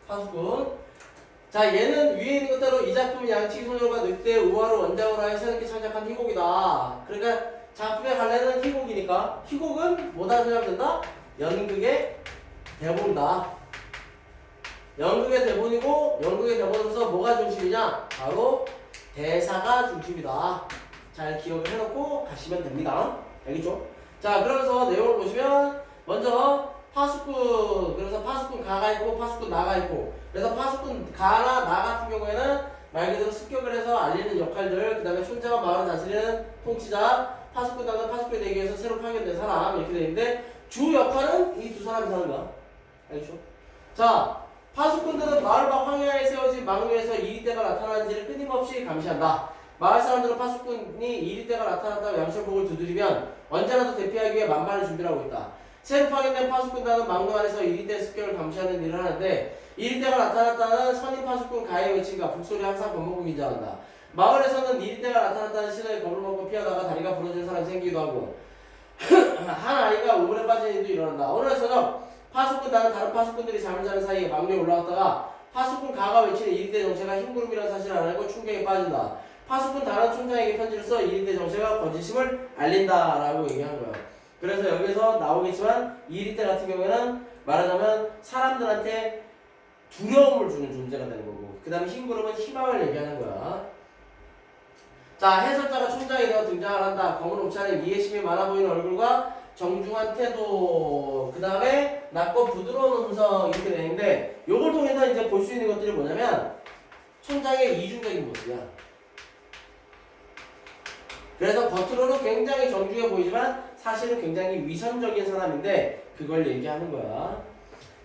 파수꾼. 자, 얘는 위에 있는 것대로 이 작품은 양치기 소녀가 늑대 우화를 원작으로 하여 새롭게 창작한 희곡이다. 그러니까 작품의 갈래는 희곡이니까 희곡은 뭐다 생각하면 된다? 연극의 대본이다. 연극의 대본이고 연극의 대본으로서 뭐가 중심이냐? 바로 대사가 중심이다. 잘 기억을 해놓고 가시면 됩니다. 알겠죠? 자, 그러면서 내용을 보시면 먼저 파수꾼, 그래서 파수꾼 가가 있고 파수꾼 나가 있고, 그래서 파수꾼 가나 나 같은 경우에는 말 그대로 습격을 해서 알리는 역할들, 그 다음에 촌장과 마을을 다스리는 통치자, 파수꾼 나는 파수꾼에 대기 위해서 새로 파견된 사람, 이렇게 되어 있는데 주 역할은 이 두 사람이 하는 거야. 알겠죠? 자, 파수꾼들은 마을 밖 황야에 세워진 망루에서 이리떼가 나타나는지를 끊임없이 감시한다. 마을 사람들은 파수꾼이 이리떼가 나타났다고 양철복을 두드리면 언제라도 대피하기 위해 만반의 준비를 하고 있다. 새로 파견된 파수꾼단은 망루 안에서 이리떼 습격을 감시하는 일을 하는데 이리떼가 나타났다는 선임 파수꾼 가의 외침과 북소리 항상 번복을 긴장한다. 마을에서는 이리떼가 나타났다는 신호에 겁을 먹고 피하다가 다리가 부러지는 사람이 생기기도 하고 한 아이가 우물에 빠진 일도 일어난다. 어느 날 저녁 파수꾼단은 다른 파수꾼들이 잠을 자는 사이에 망루에 올라갔다가 파수꾼 가가 외치는 이리떼 정체가 흰구름이라는 사실을 안 알고 충격에 빠진다. 파수꾼 다른 촌장에게 편지를 써 이리떼 정체가 거짓임을 알린다라고 얘기한 거예요. 그래서 여기서 나오겠지만 이리떼 같은 경우에는 말하자면 사람들한테 두려움을 주는 존재가 되는 거고, 그 다음에 흰구름은 희망을 얘기하는 거야. 자, 해설자가 촌장이 되어 등장을 한다. 검은 옷차림, 이해심이 많아 보이는 얼굴과 정중한 태도, 그 다음에 낮고 부드러운 음성, 이렇게 되는데 요걸 통해서 이제 볼 수 있는 것들이 뭐냐면 촌장의 이중적인 모습이야. 그래서 겉으로는 굉장히 정중해 보이지만 사실은 굉장히 위선적인 사람인데 그걸 얘기하는 거야.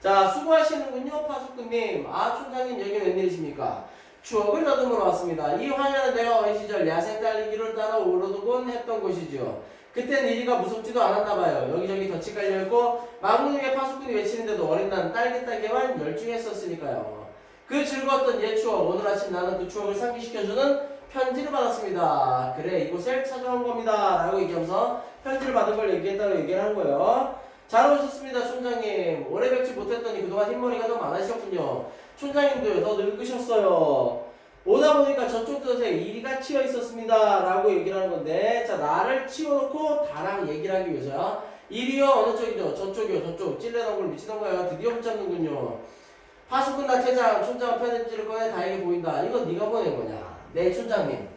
자, 수고하시는군요, 파수꾼님. 아, 촌장님 여기 웬일이십니까? 추억을 더듬으러 왔습니다. 이 황야는 내가 어린 시절 야생 달리기를 따라 오르곤 했던 곳이죠. 그땐 이리가 무섭지도 않았나봐요. 여기저기 덫이 깔려있고 망루중에 파수꾼이 외치는데도 어린 난 딸기딸기만 열중했었으니까요. 그 즐거웠던 옛 추억, 오늘 아침 나는 그 추억을 상기시켜주는 편지를 받았습니다. 그래, 이곳을 찾아온 겁니다. 라고 얘기하면서 편지를 받은 걸 얘기했다고 얘기를 한 거예요. 잘 오셨습니다, 촌장님. 오래 뵙지 못했더니 그동안 흰머리가 더 많으셨군요. 촌장님도요, 더 늙으셨어요. 오다 보니까 저쪽 덫에 이리가 치여 있었습니다. 라고 얘기를 하는 건데, 자, 나를 치워놓고 다랑 얘기를 하기 위해서야. 이리요, 어느 쪽이죠? 저쪽이요, 저쪽. 찔레던 걸 미치던 거야. 드디어 붙잡는군요. 파수꾼 나 퇴장, 촌장 편지를 꺼내 다행히 보인다. 이건 네가 보낸 거냐? 네, 촌장님.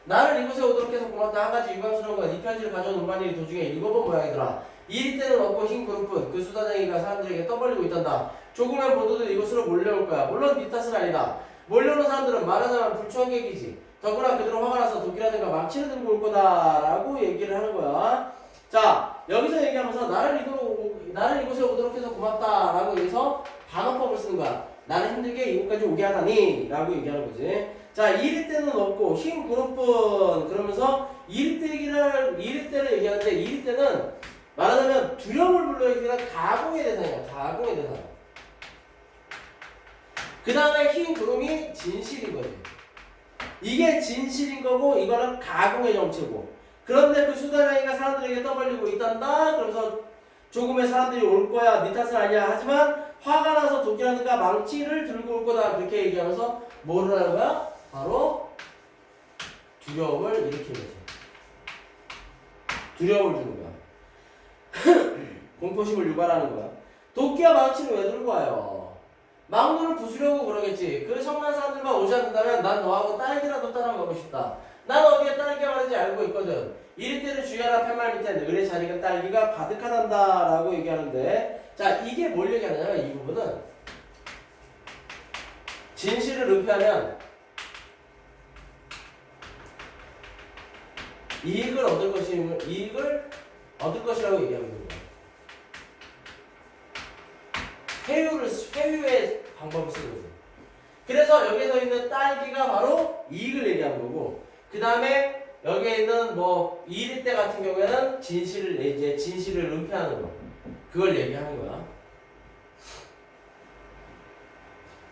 나를 이곳에 오도록 해서 고맙다. 한 가지 유감스러운 건 이 편지를 가져온 음반이 도중에 읽어본 모양이더라. 이리떼는 없고 흰 그룹은 그 수다쟁이가 사람들에게 떠벌리고 있단다. 조금만 보도도 이곳으로 몰려올 거야. 물론 네 탓은 아니다. 몰려오는 사람들은 말하자면 불청객이지. 더구나 그들은 화가 나서 독이라든가 망치를 들고 올 거다. 라고 얘기를 하는 거야. 자, 여기서 얘기하면서 나를 이곳에 오도록 해서 고맙다. 라고 해서 반어법을 쓰는 거야. 나는 힘들게 이곳까지 오게 하다니. 라고 얘기하는 거지. 자, 이리떼는 없고 흰 그룹은 그러면서 이리떼를 얘기하는데 이리떼는 말하자면 두려움을 불러일으키는 가공의 대상이야. 가공의 대상. 그 다음에 흰 구름이 진실인 거지. 이게 진실인 거고 이거는 가공의 정체고. 그런데 그 수다쟁이가 사람들에게 떠벌리고 있단다. 그러면서 조금의 사람들이 올 거야. 네 탓은 아니야. 하지만 화가 나서 도끼라든가 망치를 들고 올 거다. 그렇게 얘기하면서 뭐를 하는 거야? 바로 두려움을 일으키는 거지. 두려움을 주는 거야. 공포심을 유발하는 거야. 도끼와 망치를 왜 들고 와요? 망루를 부수려고 그러겠지. 그 성난 사람들만 오지 않는다면 난 너하고 딸기라도 따라가고 싶다. 난 어디에 딸기가 많은지 알고 있거든. 이리떼를 주의하라 팻말 밑엔 을의 잘 익은 딸기가 가득하단다 라고 얘기하는데, 자, 이게 뭘 얘기하냐면 이 부분은 진실을 은폐하면 이익을 얻을 것이라고 얘기하고 있는 거야. 회유의 방법을 쓰는 거죠. 그래서 여기서 있는 딸기가 바로 이익을 얘기하는 거고, 그 다음에 여기에 있는 뭐 이리떼 같은 경우에는 진실을 은폐하는 거, 그걸 얘기하는 거야.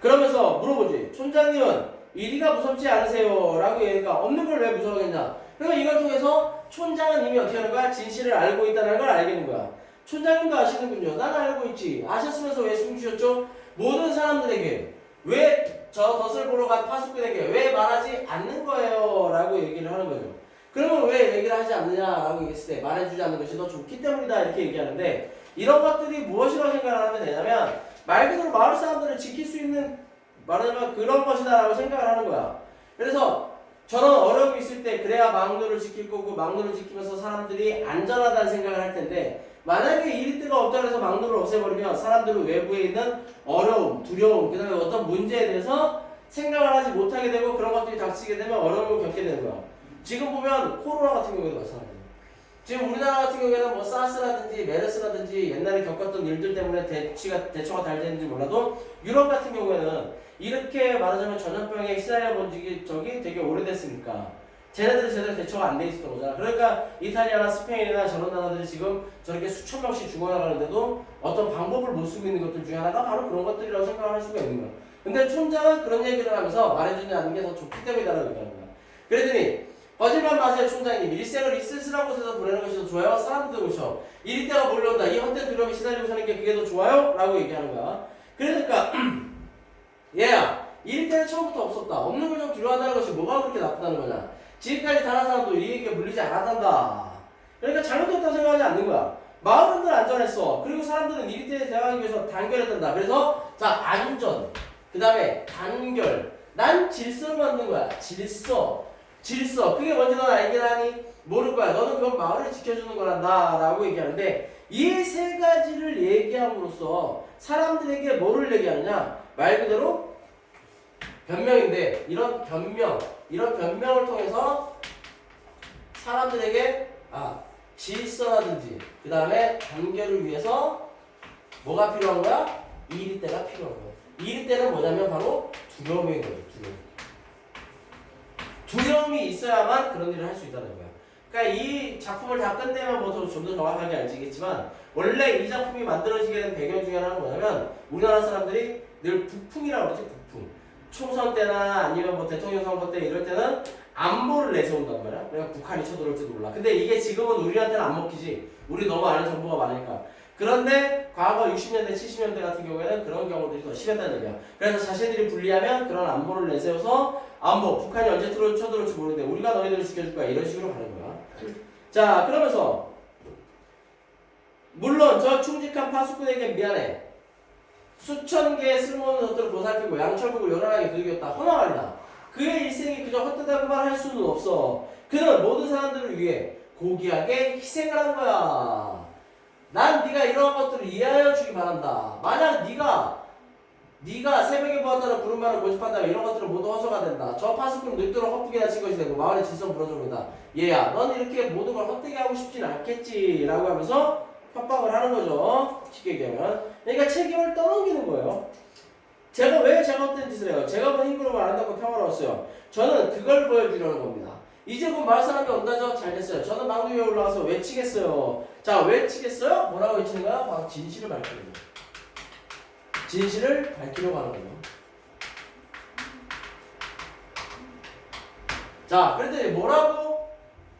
그러면서 물어보지. 촌장님은 이리가 무섭지 않으세요? 라고 얘기하니까 없는 걸 왜 무서워하겠냐? 그러니까 이걸 통해서 촌장은 이미 어떻게 하는 거야? 진실을 알고 있다는 걸 알겠는 거야. 촌장님도 아시는군요. 난 알고 있지. 아셨으면서 왜 숨기셨죠? 모든 사람들에게 왜 저 덫을 보러 간 파수꾼에게 왜 말하지 않는 거예요? 라고 얘기를 하는 거죠. 그러면 왜 얘기를 하지 않느냐라고 얘기했을 때 말해주지 않는 것이 더 좋기 때문이다 이렇게 얘기하는데 이런 것들이 무엇이라고 생각을 하면 되냐면 말 그대로 마을 사람들을 지킬 수 있는 말하자면 그런 것이다 라고 생각을 하는 거야. 그래서 저런 어려움이 있을 때 그래야 망노를 지킬 거고 망노를 지키면서 사람들이 안전하다는 생각을 할 텐데 만약에 이리때가 없다고 해서 망노를 없애버리면 사람들은 외부에 있는 어려움, 두려움, 그 다음에 어떤 문제에 대해서 생각을 하지 못하게 되고 그런 것들이 닥치게 되면 어려움을 겪게 되는 거야. 지금 보면 코로나 같은 경우에도 마찬가지예요. 지금 우리나라 같은 경우에는 뭐 사스라든지 메르스라든지 옛날에 겪었던 일들 때문에 대처가 잘 되는지 몰라도 유럽 같은 경우에는 이렇게 말하자면 전염병에 시달려 본 적이 되게 오래됐으니까 쟤네들은 제대로 대처가 안 돼 있었던 거잖아. 그러니까 이탈리아나 스페인이나 저런 나라들이 지금 저렇게 수천 명씩 죽어나가는데도 어떤 방법을 못 쓰고 있는 것들 중에 하나가 바로 그런 것들이라고 생각을 할 수가 있는 거야. 근데 촌장은 그런 얘기를 하면서 말해주지 않는 게 더 좋기 때문이다라고 얘기하는 거야. 그랬더니 거짓말 마세요 촌장님. 일생을 있으시란 곳에서 보내는 것이 더 좋아요? 사람들도 그렇죠. 이리때가 몰려온다. 이 헛된 두려움에 시달리고 사는 게 그게 더 좋아요? 라고 얘기하는 거야. 그러니까 얘야 이리때는 처음부터 없었다. 없는 걸 좀 두려워한다는 것이 뭐가 그렇게 나쁘다는 거냐. 지금까지 다른 사람도 이에게 물리지 않았단다. 그러니까 잘못됐다고 생각하지 않는 거야. 마을은 늘 안전했어. 그리고 사람들은 이리때에 대항하기 위해서 단결했단다. 그래서 자 안전 그 다음에 단결 난 질서를 만든 거야. 질서 그게 뭔지 넌 알긴 하니? 모를 거야. 너는 그건 마을을 지켜주는 거란다 라고 얘기하는데 이 세 가지를 얘기함으로써 사람들에게 뭐를 얘기하느냐 말 그대로 변명인데 이런 변명을 통해서 사람들에게 질서라든지 그 다음에 단결을 위해서 뭐가 필요한 거야? 이리때가 필요한 거야. 이리때는 뭐냐면 바로 두려움인 거예요. 두려움이 있어야만 그런 일을 할 수 있다는 거야. 그러니까 이 작품을 다 끝내면 뭐 좀 더 정확하게 알지겠지만 원래 이 작품이 만들어지게 된 배경 중에 하나는 뭐냐면 우리나라 사람들이 늘 북풍이라고 그러지. 북풍. 총선 때나 아니면 뭐 대통령 선거 때 이럴 때는 안보를 내세운단 말이야. 그러니까 북한이 쳐들어올지도 몰라. 근데 이게 지금은 우리한테는 안 먹히지. 우리 너무 아는 정보가 많으니까. 그런데 과거 60년대, 70년대 같은 경우에는 그런 경우들이 더 심했다는 얘기야. 그래서 자신들이 불리하면 그런 안보를 내세워서 북한이 언제 쳐들어올지 모르는데 우리가 너희들을 지켜줄 거야. 이런 식으로 가는 거야. 자, 그러면서 물론 저 충직한 파수꾼에게 미안해. 수천 개의 쓸모없는 것들을 보살피고 양철국을 요란하게 두들겼다. 허나말이다. 그의 일생이 그저 헛되다고만 할 수는 없어. 그는 모든 사람들을 위해 고귀하게 희생을 한 거야. 난 네가 이러한 것들을 이해하여 주기 바란다. 만약 네가 새벽에 보았다는 구름만을 고집한다면 이런 것들은 모두 허소가 된다. 저 파수꾼은 늙도록 헛되게 다친 것이 되고 마을의 질서는 부러져버린다. 얘야, 넌 이렇게 모든 걸 헛되게 하고 싶진 않겠지 라고 하면서 협박을 하는 거죠. 쉽게 얘기하면. 그러니까 책임을 떠넘기는 거예요. 제가 헛된 짓을 해요? 제가 본 힘으로만 아름답고 평화로웠어요. 저는 그걸 보여주려는 겁니다. 이제 곧 마을 사람이 온다죠? 잘 됐어요. 저는 망루 위에 올라가서 외치겠어요. 자, 외치겠어요? 뭐라고 외치는 거야? 바로 진실을 밝히는 거예요. 진실을 밝히려고 하는 거예요. 자, 그랬더니 뭐라고?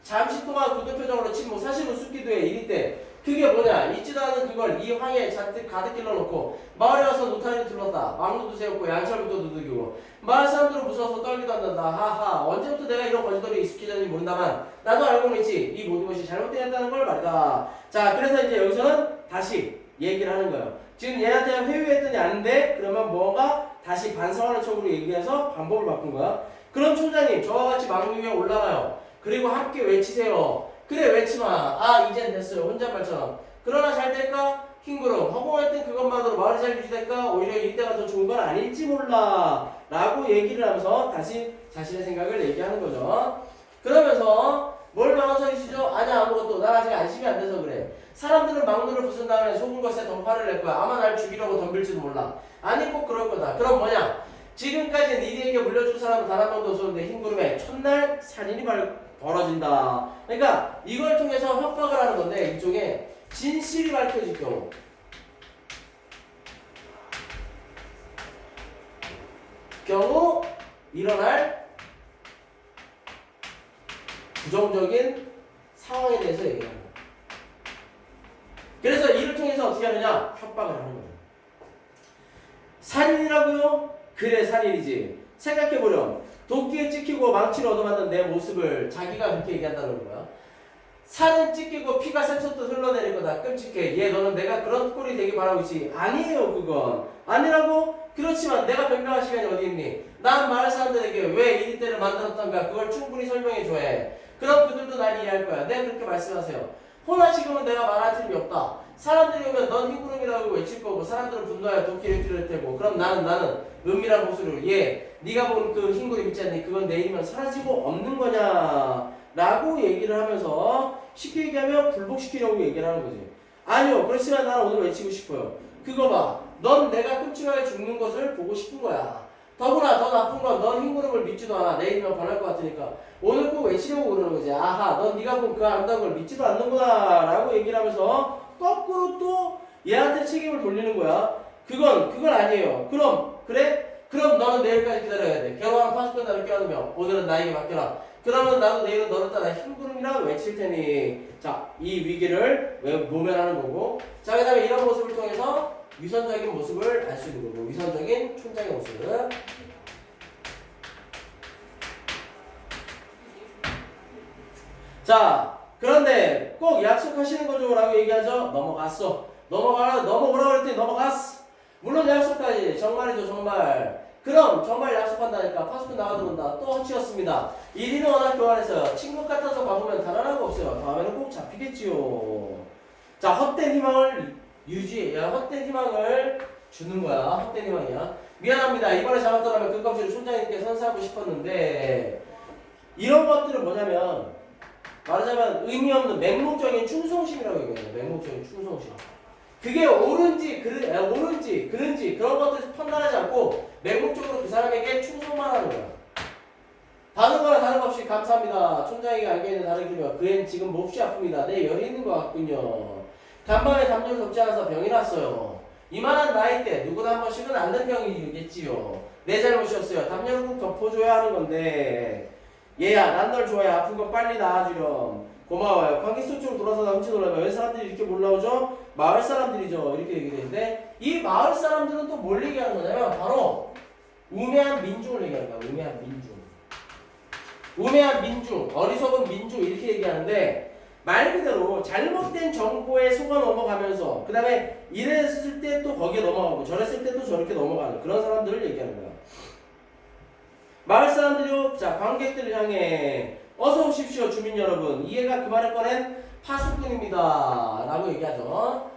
잠시 동안 굳은 표정으로 침묵. 사실은 웃기도 해. 이리때 그게 뭐냐? 있지도 않은 그걸 이 황에 잔뜩 가득 길러놓고 마을에 와서 노타리를 둘렀다. 망루도 세웠고 양철부터 두들기고 마을 사람들은 무서워서 떨기도 한단다. 하하. 언제부터 내가 이런 거짓말에 익숙해졌는지 모른다만 나도 알고는 있지. 이 모든 것이 잘못되었다는 걸 말이다. 자, 그래서 이제 여기서는 다시 얘기를 하는 거예요. 지금 얘한테 회유했더니 아닌데 그러면 뭐가 다시 반성하는 척으로 얘기해서 방법을 바꾼 거야. 그럼 촌장님 저와 같이 망루 위에 올라가요. 그리고 함께 외치세요. 그래 외치마. 이젠 됐어요. 혼잣말처럼. 그러나 잘 될까? 흰구름. 허공할 땐 그것만으로 마을이 잘 유지될까? 오히려 이때가 더 좋은 건 아닐지 몰라 라고 얘기를 하면서 다시 자신의 생각을 얘기하는 거죠. 그러면서 뭘 망설이시죠? 아니야 아무것도. 난 아직 안심이 안 돼서 그래. 사람들은 망루를 부순 다음에 속은 것에 더 화를 낼 거야. 아마 날 죽이려고 덤빌지도 몰라. 아니 꼭 그럴 거다. 그럼 뭐냐? 지금까지 니네에게 물려준 사람은 단 한 명도 없었는데 흰구름에 첫날 살인이 벌어진다. 그러니까 이걸 통해서 협박을 하는 건데 일종의 진실이 밝혀질 경우 일어날 부정적인 상황에 대해서 얘기하는 거예요. 그래서 이를 통해서 어떻게 하느냐? 협박을 하는 거예요. 살인이라고요? 그래 살인이지. 생각해보렴. 도끼에 찍히고 망치를 얻어맞는 내 모습을 자기가 그렇게 얘기한다는 거야. 살은 찢기고 피가 샘솟듯 흘러내릴 거다. 끔찍해. 얘 너는 내가 그런 꼴이 되길 바라고 있지. 아니에요 그건. 아니라고? 그렇지만 내가 변명할 시간이 어디 있니? 난 마을 사람들에게 왜 이 때를 만들었던가 그걸 충분히 설명해 줘야 해. 그럼 그들도 날 이해할 거야. 네 그렇게 말씀하세요. 허나 지금은 내가 말할 틈이 없다. 사람들이 오면 넌 흰구름이라고 외칠 거고 사람들은 분노하여 도끼를 휘두를 테고 그럼 나는 은밀한 목소리로 네가 본 그 흰구름 있지 않니? 그건 내일이면 사라지고 없는 거냐? 라고 얘기를 하면서 쉽게 얘기하면 불복시키려고 얘기를 하는 거지. 아니요 그렇지만 나는 오늘 외치고 싶어요. 그거 봐. 넌 내가 끔찍하게 죽는 것을 보고 싶은 거야. 더구나 더 나쁜 건 넌 흰구름을 믿지도 않아. 내일이면 변할 것 같으니까 오늘 꼭 외치려고 그러는 거지. 아하 넌 네가 본 그 아름다운 걸 믿지도 않는구나 라고 얘기를 하면서 거꾸로 또 얘한테 책임을 돌리는 거야. 그건 아니에요. 그럼 그래? 그럼 너는 내일까지 기다려야 돼. 결혼하는 파수꾼 나를 껴안으며 오늘은 나에게 맡겨라. 그러면 나도 내일은 너를 따라 흰구름이라 외칠 테니. 자, 이 위기를 모면하는 거고. 자, 그 다음에 이런 모습을 통해서 위선적인 모습을 알 수 있는 거고. 위선적인 촌장의 모습. 자, 그런데 꼭 약속하시는 거죠 라고 얘기하죠. 넘어오라고 했더니 넘어갔어. 물론 약속까지. 정말이죠 정말. 그럼 정말 약속한다니까 파수꾼 나가들어온다. 또 헛치였습니다. 이리는 워낙 교활해서 친구 같아서 가보면 다른 거 없어요. 다음에는 꼭 잡히겠지요. 자, 헛된 희망을 헛된 희망을 주는 거야. 헛된 희망이야. 미안합니다. 이번에 잡았더라면 그 값을 촌장님께 선사하고 싶었는데 이런 것들은 뭐냐면 말하자면 의미 없는 맹목적인 충성심이라고 얘기해요. 맹목적인 충성심. 그게 옳은지 그른지 그런 것들 판단하지 않고 맹목적으로 그 사람에게 충성만 하는 거야. 다른 거나 다른 거 없이 감사합니다. 촌장에게 알게 있는 다른 길이와 그앤 지금 몹시 아픕니다. 내 열이 있는 것 같군요. 간밤에 담요를 덮지 않아서 병이 났어요. 이만한 나이 때 누구나 한 번씩은 앓는 병이겠지요. 내 잘못이었어요. 담요를 꼭 덮어줘야 하는 건데 얘야 난 널 좋아해. 아픈 건 빨리 나아주렴. 고마워요. 관객석 쪽으로 돌아서 나 훔치 놀라면 왜 사람들이 이렇게 몰라오죠? 마을 사람들이죠. 이렇게 얘기되는데 이 마을 사람들은 또 뭘 얘기하는 거냐면 바로 우매한 민중을 얘기하는 거야. 우매한 민중, 어리석은 민중 이렇게 얘기하는데 말 그대로 잘못된 정보에 속아 넘어가면서 그 다음에 이랬을 때 또 거기에 넘어가고 저랬을 때 또 저렇게 넘어가는 그런 사람들을 얘기하는 거야. 마을 사람들이요. 자, 관객들을 향해 어서 오십시오 주민 여러분. 이해가 그 말을 꺼낸 파수꾼입니다 라고 얘기하죠.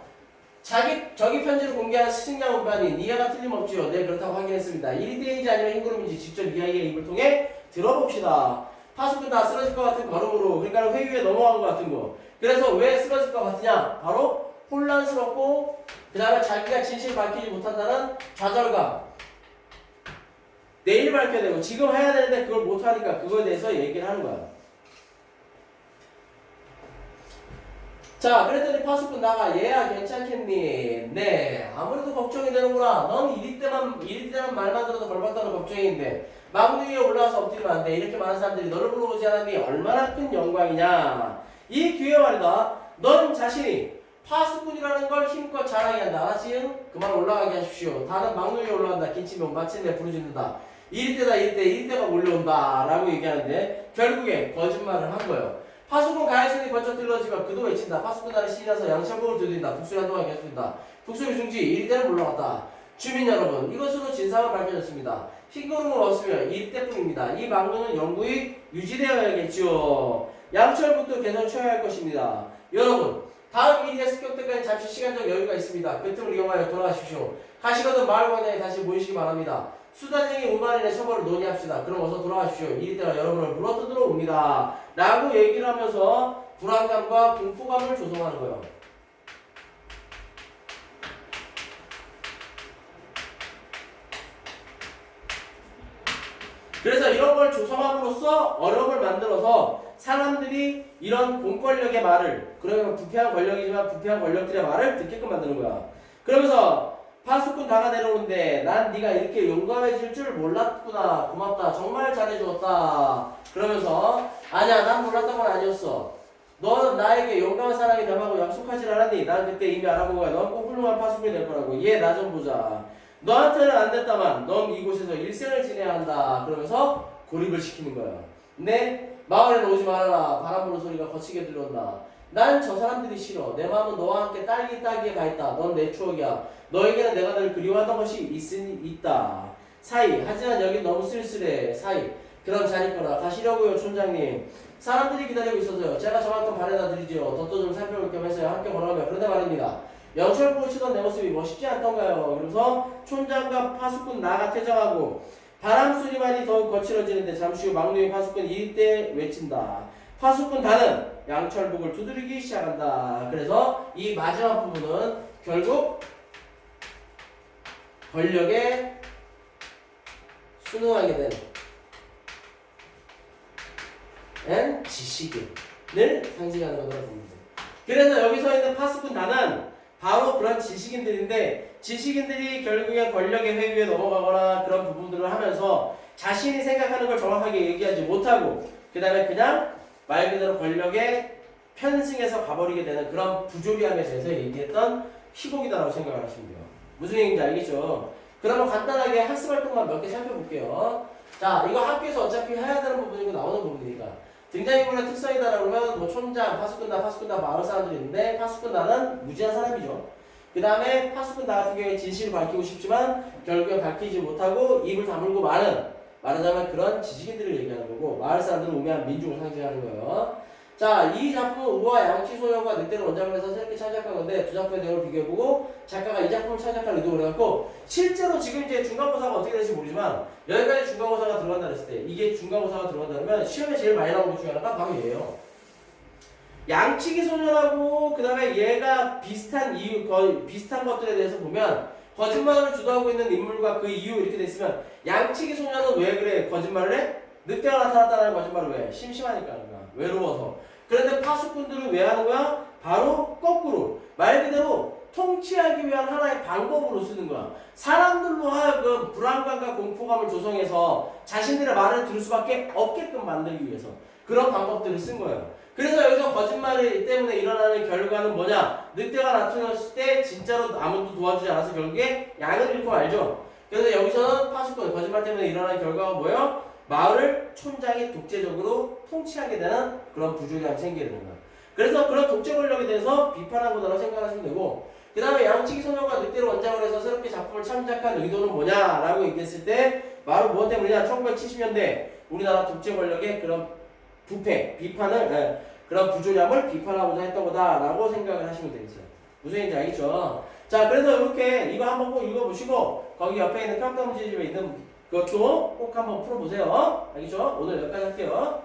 저기 편지를 공개한 스승양 운반인 이해가 틀림없지요. 네 그렇다고 확인했습니다. 1대인지 아니면 흰구름인지 직접 이야기의 입을 통해 들어봅시다. 파수꾼 다 쓰러질 것 같은 걸음으로 그러니까 회의 위에 넘어간 것 같은 거. 그래서 왜 쓰러질 것 같으냐? 바로 혼란스럽고 그 다음에 자기가 진실을 밝히지 못한다는 좌절감. 내일 밝혀야 되고 지금 해야 되는데 그걸 못하니까 그거에 대해서 얘기를 하는 거야. 자, 그랬더니 파수꾼 나가. 얘야 괜찮겠니? 네 아무래도 걱정이 되는구나. 넌 이리 때만 말만 들어도 벌받다는 걱정인데 막루 위에 올라와서 엎드리면 안 돼. 이렇게 많은 사람들이 너를 불러오지 않았니? 얼마나 큰 영광이냐. 이 기회에 말이다. 넌 자신이 파수꾼이라는 걸 힘껏 자랑해야 한다. 알았지? 그만 올라가게 하십시오. 다는 막루 위에 올라간다. 긴치면 마침내 부르짖는다. 이리 때가 몰려온다 라고 얘기하는데 결국에 거짓말을 한 거예요. 파수꾼 가해손이 번쩍 들러지면 그도 외친다. 파수꾼 나를 시인해서 양철봉을 두드린다. 북소리 한동안 계속된다. 북소리 중지 이리 때는 물러갔다. 주민 여러분 이것으로 진상은 밝혀졌습니다. 흰구름을 없으면 이리 때뿐입니다. 이 막루는 영구히 유지되어야겠지요. 양철부터 개선 쳐야 할 것입니다. 여러분 다음 일에 습격 때까지 잠시 시간적 여유가 있습니다. 그 틈을 이용하여 돌아가십시오. 가시거든 마을 광장에 다시 모이시기 바랍니다. 수단쟁이 우마린의 처벌을 논의합시다. 그럼 어서 돌아가십시오. 이리 때가 여러분을 물어뜯으러 옵니다. 라고 얘기를 하면서 불안감과 공포감을 조성하는 거예요. 그래서 이런 걸 조성함으로써 어려움을 만들어서 사람들이 이런 공권력의 말을 그러면 부패한 권력이지만 부패한 권력들의 말을 듣게끔 만드는 거야. 그러면서 파수꾼 다가 내려오는데 난 네가 이렇게 용감해질 줄 몰랐구나. 고맙다. 정말 잘해주었다. 그러면서 아니야 난 몰랐던 건 아니었어. 너는 나에게 용감한 사람이 되라고 약속하지 않았니? 난 그때 이미 알아본 거야. 넌 꼭 훌륭한 파수꾼이 될 거라고. 얘 나 좀 보자. 너한테는 안 됐다만 넌 이곳에서 일생을 지내야 한다. 그러면서 고립을 시키는 거야. 근데 마을에는 오지 말아라. 바람 부는 소리가 거치게 들려온다. 난 저 사람들이 싫어. 내 마음은 너와 함께 딸기 따기에 가 있다. 넌 내 추억이야. 너에게는 내가 늘 그리워하던 것이 있다. 사이. 하지만 여긴 너무 쓸쓸해. 사이. 그럼 잘 있거라. 가시려고요, 촌장님. 사람들이 기다리고 있어서요. 제가 저만큼 바래다 드리지요. 덧도 좀 살펴볼 겸 해서요. 함께 걸어가며. 그런데 말입니다. 영철부를 치던 내 모습이 멋있지 않던가요? 그러면서 촌장과 파수꾼 나가 퇴장하고 바람 소리만이 더욱 거칠어지는데 잠시 후 막내의 파수꾼 이때 외친다. 파수꾼 다는 양철복을 두드리기 시작한다. 그래서 이 마지막 부분은 결국 권력에 순응하게 된 지식인을 상징하는 것으로 봅니다. 그래서 여기서 있는 파수꾼 단은 바로 그런 지식인들인데 지식인들이 결국에 권력의 회유에 넘어가거나 그런 부분들을 하면서 자신이 생각하는 걸 정확하게 얘기하지 못하고 그 다음에 그냥 말 그대로 권력에 편승해서 가버리게 되는 그런 부조리함에 대해서 얘기했던 희곡이다라고 생각을 하시면 돼요. 무슨 얘기인지 알겠죠? 그러면 간단하게 학습 활동만 몇 개 살펴볼게요. 자, 이거 학교에서 어차피 해야 되는 부분이고 나오는 부분이니까 등장인물의 특성이다라고 하면 뭐 촌장, 파수꾼다, 마을 사람들이 있는데 파수꾼다는 무지한 사람이죠. 그 다음에 파수꾼다 같은 경우에 진실을 밝히고 싶지만 결국엔 밝히지 못하고 입을 다물고 말하자면 그런 지식인들을 얘기하는 거고 마을 사람들은 우매한 민중을 상징하는 거예요. 자, 이 작품은 우와 양치 소녀가 늑대를 원작으로 해서 새롭게 창작한 건데 두 작품의 내용을 비교해보고 작가가 이 작품을 창작할 의도를 해갖고 실제로 지금 이제 중간고사가 어떻게 될지 모르지만 여기까지 중간고사가 들어간다 그랬을 때 이게 중간고사가 들어간다면 시험에 제일 많이 나오는 것 중에 하나가 바로 얘예요. 양치기 소녀라고 그 다음에 얘가 비슷한 이유 거의 비슷한 것들에 대해서 보면 거짓말을 주도하고 있는 인물과 그 이유 이렇게 돼 있으면 양치기 소녀는 왜 그래 거짓말을 해? 늑대가 나타났다는 거짓말을 왜? 심심하니까 하는 거야. 외로워서. 그런데 파수꾼들은 왜 하는 거야? 바로 거꾸로 말 그대로 통치하기 위한 하나의 방법으로 쓰는 거야. 사람들로 하여금 불안감과 공포감을 조성해서 자신들의 말을 들을 수밖에 없게끔 만들기 위해서 그런 방법들을 쓴 거예요. 그래서 여기서 거짓말 때문에 일어나는 결과는 뭐냐? 늑대가 나타났을 때 진짜로 아무도 도와주지 않아서 결국에 양을 잃고 말죠. 그래서 여기서는 파수꾼 거짓말 때문에 일어나는 결과가 뭐예요? 마을을 촌장이 독재적으로 통치하게 되는 그런 부조리함이 생기게 되는 거예요. 그래서 그런 독재 권력에 대해서 비판한 거다라고 생각하시면 되고 그 다음에 양치기 소녀가 늑대를 원작으로 해서 새롭게 작품을 창작한 의도는 뭐냐라고 얘기했을 때 바로 무엇 때문이냐? 1970년대 우리나라 독재 권력의 그런 부패, 비판을 그런 부조리함을 비판하고자 했던 거다라고 생각을 하시면 되겠어요. 무슨 얘기인지 알겠죠? 자, 그래서 이렇게 이거 한번 꼭 읽어보시고 거기 옆에 있는 평가 문제집에 있는 그것도 꼭 한번 풀어보세요. 알겠죠? 오늘 여기까지 할게요.